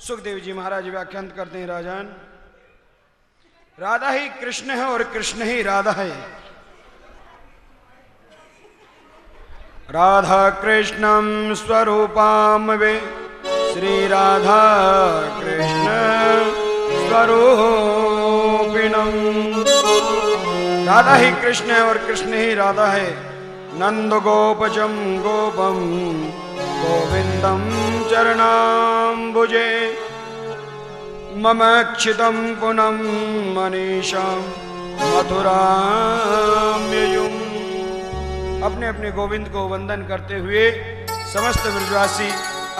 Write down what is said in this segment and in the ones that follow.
सुखदेव जी महाराज व्याख्यान करते हैं, राजन राधा ही कृष्ण है और कृष्ण ही राधा है। राधा कृष्णम स्वरूपाम वे श्री राधा कृष्ण स्वरूपिणम। राधा ही कृष्ण है और कृष्ण ही राधा है। नंद गोपचम गोपम गोविंदम चरणाम्बुजे मम क्षितम पुनम मनीषाम मथुराम्ययुम। अपने अपने गोविंद को वंदन करते हुए समस्त ब्रजवासी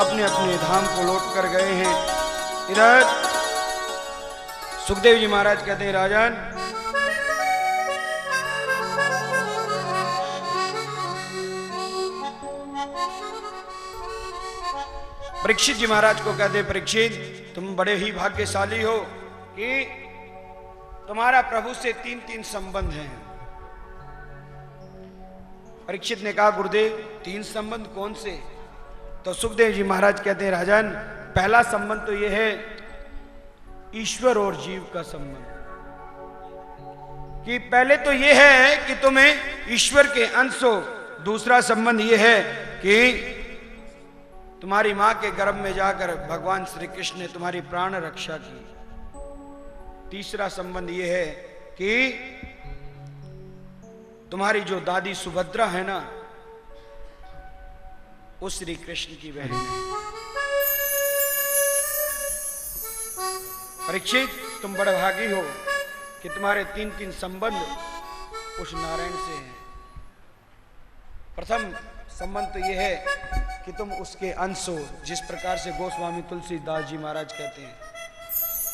अपने अपने धाम को लौट कर गए हैं। इधर सुखदेव जी महाराज कहते हैं, राजन परीक्षित जी महाराज को कहते, परीक्षित तुम बड़े ही भाग्यशाली हो कि तुम्हारा प्रभु से 3 संबंध हैं। परीक्षित ने कहा, गुरुदेव 3 संबंध कौन से? तो सुखदेव जी महाराज कहते हैं, राजन पहला संबंध तो यह है ईश्वर और जीव का संबंध, कि पहले तो यह है कि तुम्हें ईश्वर के अंश हो। दूसरा संबंध यह है कि तुम्हारी मां के गर्भ में जाकर भगवान श्री कृष्ण ने तुम्हारी प्राण रक्षा की। तीसरा संबंध यह है कि तुम्हारी जो दादी सुभद्रा है ना, वो श्री कृष्ण की बहन है। परीक्षित तुम बड़े भागी हो कि तुम्हारे 3 संबंध उस नारायण से हैं। प्रथम संबंध तो यह है कि तुम उसके अंश हो, जिस प्रकार से गोस्वामी तुलसीदास जी महाराज कहते हैं,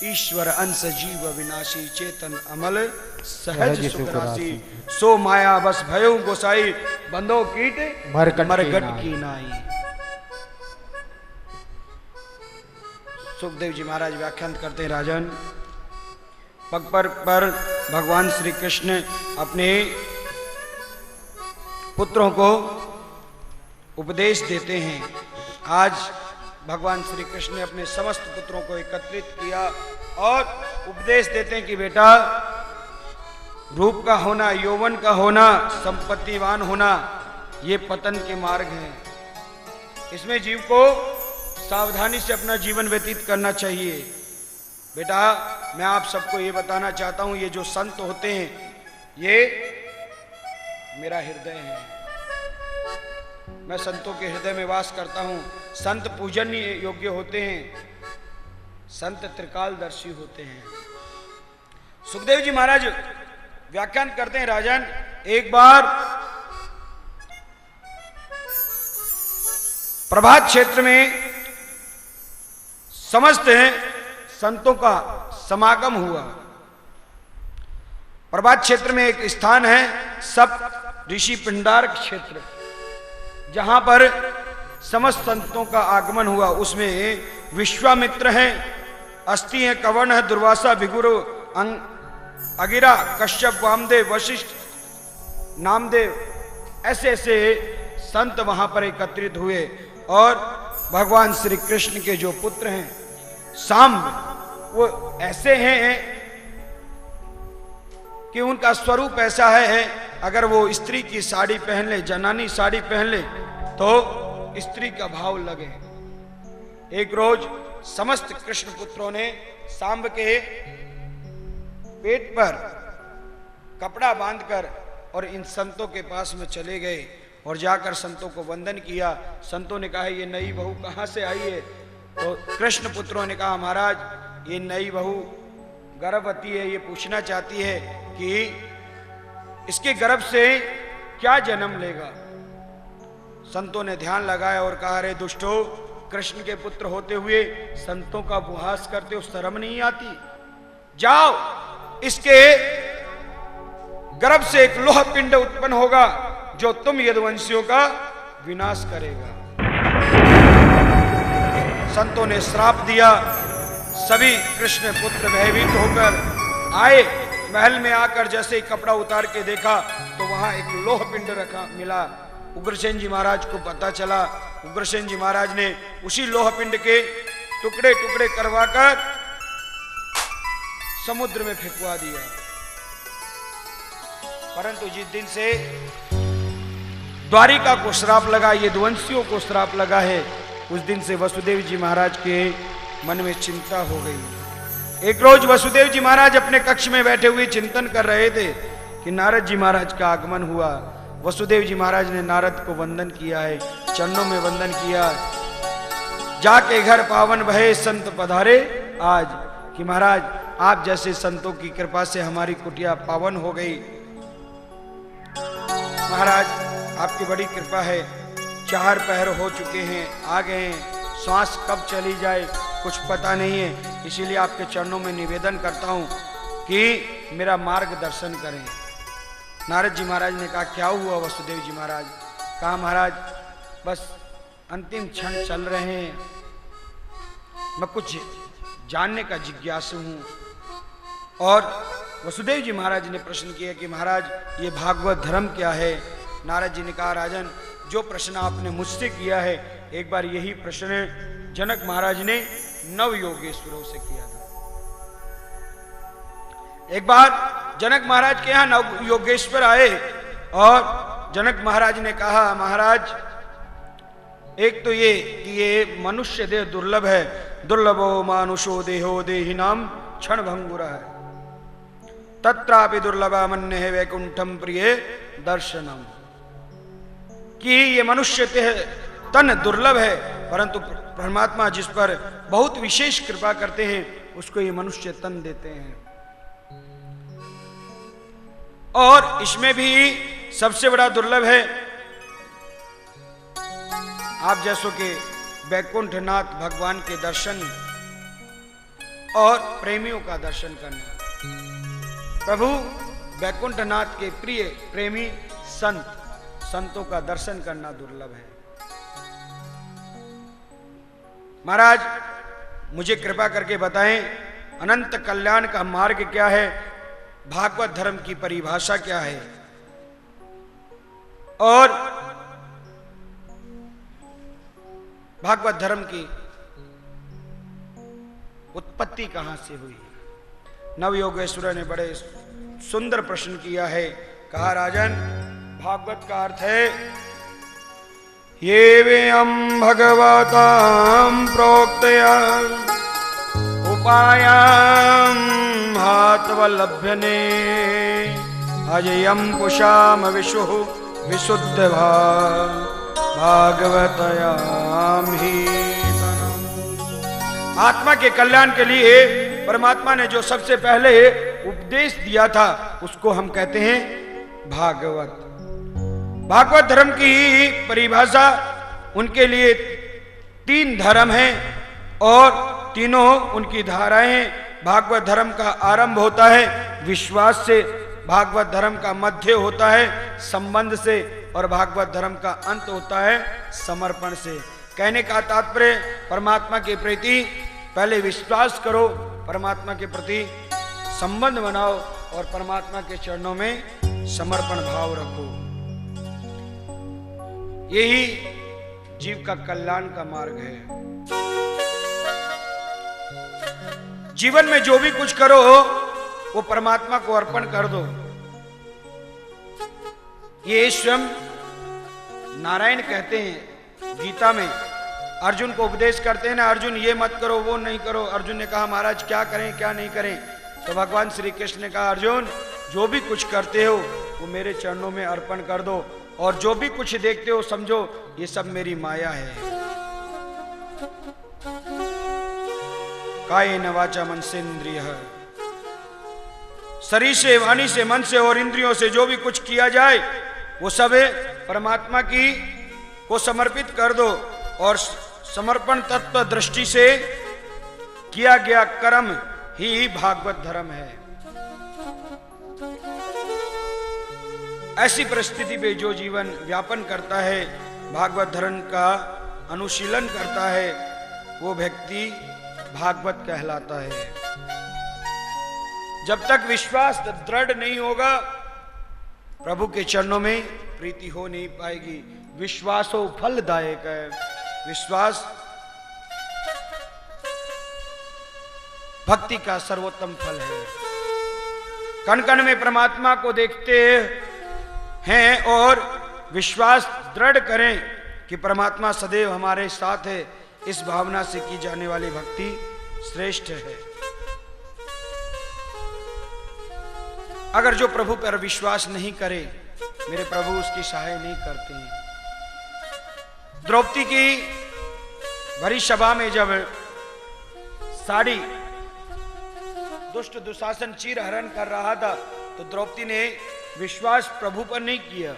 ईश्वर अंश जीव अविनाशी चेतन अमल सहज सुखरासी सो माया बस भयो गोसाई बंदो कीट मरगट की नाई। सुखदेव जी महाराज व्याख्यान करते हैं, राजन पग पर भगवान श्री कृष्ण अपने पुत्रों को उपदेश देते हैं। आज भगवान श्री कृष्ण ने अपने समस्त पुत्रों को एकत्रित किया और उपदेश देते हैं कि बेटा, रूप का होना, यौवन का होना, संपत्तिवान होना, ये पतन के मार्ग हैं। इसमें जीव को सावधानी से अपना जीवन व्यतीत करना चाहिए। बेटा मैं आप सबको ये बताना चाहता हूं, ये जो संत होते हैं ये मेरा हृदय है। मैं संतों के हृदय में वास करता हूं। संत पूजनीय योग्य होते हैं, संत त्रिकालदर्शी होते हैं। सुखदेव जी महाराज व्याख्यान करते हैं, राजन एक बार प्रभात क्षेत्र में समस्त संतों का समागम हुआ। प्रभात क्षेत्र में एक स्थान है सब ऋषि पिंडार क्षेत्र, जहां पर समस्त संतों का आगमन हुआ। उसमें विश्वामित्र हैं, अस्ति हैं, कवर्ण है, दुर्वासा, भिगुरु, अगिरा, कश्यप, वामदेव, वशिष्ठ, नामदेव, ऐसे ऐसे संत वहां पर एकत्रित हुए। और भगवान श्री कृष्ण के जो पुत्र हैं सांब, वो ऐसे हैं कि उनका स्वरूप ऐसा है, अगर वो स्त्री की साड़ी पहन ले, जनानी साड़ी पहन ले, तो स्त्री का भाव लगे। एक रोज समस्त कृष्ण पुत्रों ने सांब के पेट पर कपड़ा बांधकर और इन संतों के पास में चले गए और जाकर संतों को वंदन किया। संतों ने कहा, ये नई बहू कहां से आई है? तो कृष्ण पुत्रों ने कहा, महाराज ये नई बहू गर्भवती है, ये पूछना चाहती है कि इसके गर्भ से क्या जन्म लेगा। संतों ने ध्यान लगाया और कहा, अरे दुष्टो, कृष्ण के पुत्र होते हुए संतों का उपहास करते हो, शर्म नहीं आती? जाओ, इसके गर्भ से एक लोह पिंड उत्पन्न होगा जो तुम यदुवंशियों का विनाश करेगा। संतों ने श्राप दिया। सभी कृष्ण पुत्र भयभीत होकर आए। महल में आकर जैसे ही कपड़ा उतार के देखा तो वहां एक लोह पिंड रखा मिला। उग्रसेन जी महाराज को पता चला। उग्रसेन जी महाराज ने उसी लोह पिंड के टुकड़े टुकड़े करवाकर समुद्र में फेंकवा दिया। परंतु जिस दिन से द्वारिका को श्राप लगा, यदुवंशियों को श्राप लगा है, उस दिन से वसुदेव जी महाराज के मन में चिंता हो गई। एक रोज वसुदेव जी महाराज अपने कक्ष में बैठे हुए चिंतन कर रहे थे कि नारद जी महाराज का आगमन हुआ। वसुदेव जी महाराज ने नारद को वंदन किया है, चरणों में वंदन किया। जाके घर पावन भये संत पधारे आज, कि महाराज आप जैसे संतों की कृपा से हमारी कुटिया पावन हो गई। महाराज आपकी बड़ी कृपा है, 4 पहर हो चुके हैं, आ गए हैं, श्वास कब चली जाए कुछ पता नहीं है, इसीलिए आपके चरणों में निवेदन करता हूं कि मेरा मार्गदर्शन करें। नारद जी महाराज ने कहा क्या हुआ वसुदेव जी महाराज? कहा महाराज बस अंतिम क्षण चल रहे हैं, मैं कुछ जानने का जिज्ञासु हूं। और वसुदेव जी महाराज ने प्रश्न किया कि महाराज ये भागवत धर्म क्या है? नारद जी ने कहा राजन जो प्रश्न आपने मुझसे किया है, एक बार यही प्रश्न जनक महाराज ने नव योगेश्वरों से किया था। एक बार जनक महाराज के यहां नव योगेश्वर आए और जनक महाराज ने कहा महाराज एक तो ये कि ये मनुष्य देह दुर्लभ है, दुर्लभो मानुषो देहो देहिनाम क्षण भंगुर है, तत्रापि दुर्लभा मन्य है वैकुंठम प्रिय दर्शनम। कि ये मनुष्य तन दुर्लभ है, परंतु परमात्मा जिस पर बहुत विशेष कृपा करते हैं उसको ये मनुष्य तन देते हैं। और इसमें भी सबसे बड़ा दुर्लभ है आप जैसों के वैकुंठनाथ भगवान के दर्शन और प्रेमियों का दर्शन करना। प्रभु वैकुंठनाथ के प्रिय प्रेमी संतों का दर्शन करना दुर्लभ है। महाराज मुझे कृपा करके बताएं अनंत कल्याण का मार्ग क्या है, भागवत धर्म की परिभाषा क्या है और भागवत धर्म की उत्पत्ति कहां से हुई? नव योगेश्वर ने बड़े सुंदर प्रश्न किया है। कहा राजन भागवत का अर्थ है ये वेयम भगवतां प्रोक्तया उपायां हात्वलभ्यने अजयं पुषाम विशुः विशुद्ध भागवतयाम ही। आत्मा के कल्याण के लिए परमात्मा ने जो सबसे पहले उपदेश दिया था उसको हम कहते हैं भागवत। भागवत धर्म की परिभाषा उनके लिए 3 धर्म हैं और तीनों उनकी धाराएं हैं। भागवत धर्म का आरंभ होता है विश्वास से, भागवत धर्म का मध्य होता है संबंध से और भागवत धर्म का अंत होता है समर्पण से। कहने का तात्पर्य परमात्मा के प्रति पहले विश्वास करो, परमात्मा के प्रति संबंध बनाओ और परमात्मा के चरणों में समर्पण भाव रखो। यही जीव का कल्याण का मार्ग है। जीवन में जो भी कुछ करो वो परमात्मा को अर्पण कर दो। ये स्वयं नारायण कहते हैं गीता में, अर्जुन को उपदेश करते हैं ना, अर्जुन ये मत करो वो नहीं करो। अर्जुन ने कहा महाराज क्या करें क्या नहीं करें? तो भगवान श्री कृष्ण ने कहा अर्जुन जो भी कुछ करते हो वो मेरे चरणों में अर्पण कर दो और जो भी कुछ देखते हो समझो ये सब मेरी माया है। कायेन वाचा मनसेन्द्रियः, शरीर से वाणी से मन से और इंद्रियों से जो भी कुछ किया जाए वो सब परमात्मा की को समर्पित कर दो और समर्पण तत्व दृष्टि से किया गया कर्म ही भागवत धर्म है। ऐसी परिस्थिति पे जो जीवन व्यापन करता है, भागवत धर्म का अनुशीलन करता है, वो व्यक्ति भागवत कहलाता है। जब तक विश्वास दृढ़ नहीं होगा प्रभु के चरणों में प्रीति हो नहीं पाएगी। विश्वासो फलदायक है। विश्वास भक्ति का सर्वोत्तम फल है। कण कण में परमात्मा को देखते हैं और विश्वास दृढ़ करें कि परमात्मा सदैव हमारे साथ है। इस भावना से की जाने वाली भक्ति श्रेष्ठ है। अगर जो प्रभु पर विश्वास नहीं करे, मेरे प्रभु उसकी सहाय नहीं करते हैं। द्रौपदी की भरी सभा में जब साड़ी दुष्ट दुशासन चीर हरण कर रहा था, तो द्रौपदी ने विश्वास प्रभु पर नहीं किया।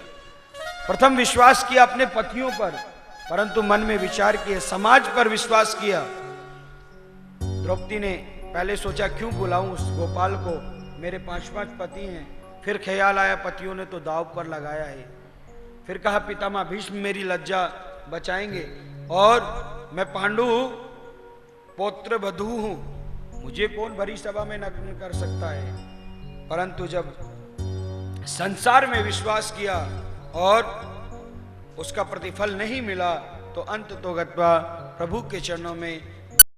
प्रथम विश्वास किया अपने पतियों पर, परंतु मन में विचार किए समाज पर विश्वास किया। द्रौपदी ने पहले सोचा क्यों बुलाऊं उस गोपाल को, मेरे 5 पति हैं। फिर ख्याल आया पतियों ने तो दाव पर लगाया है। फिर कहा पितामह भीष्म मेरी लज्जा बचाएंगे और मैं पांडु पौत्र वधू हूं, मुझे कौन भरी सभा में नग्न कर सकता है। परंतु जब संसार में विश्वास किया और उसका प्रतिफल नहीं मिला, तो अंत तो गत्वा प्रभु के चरणों में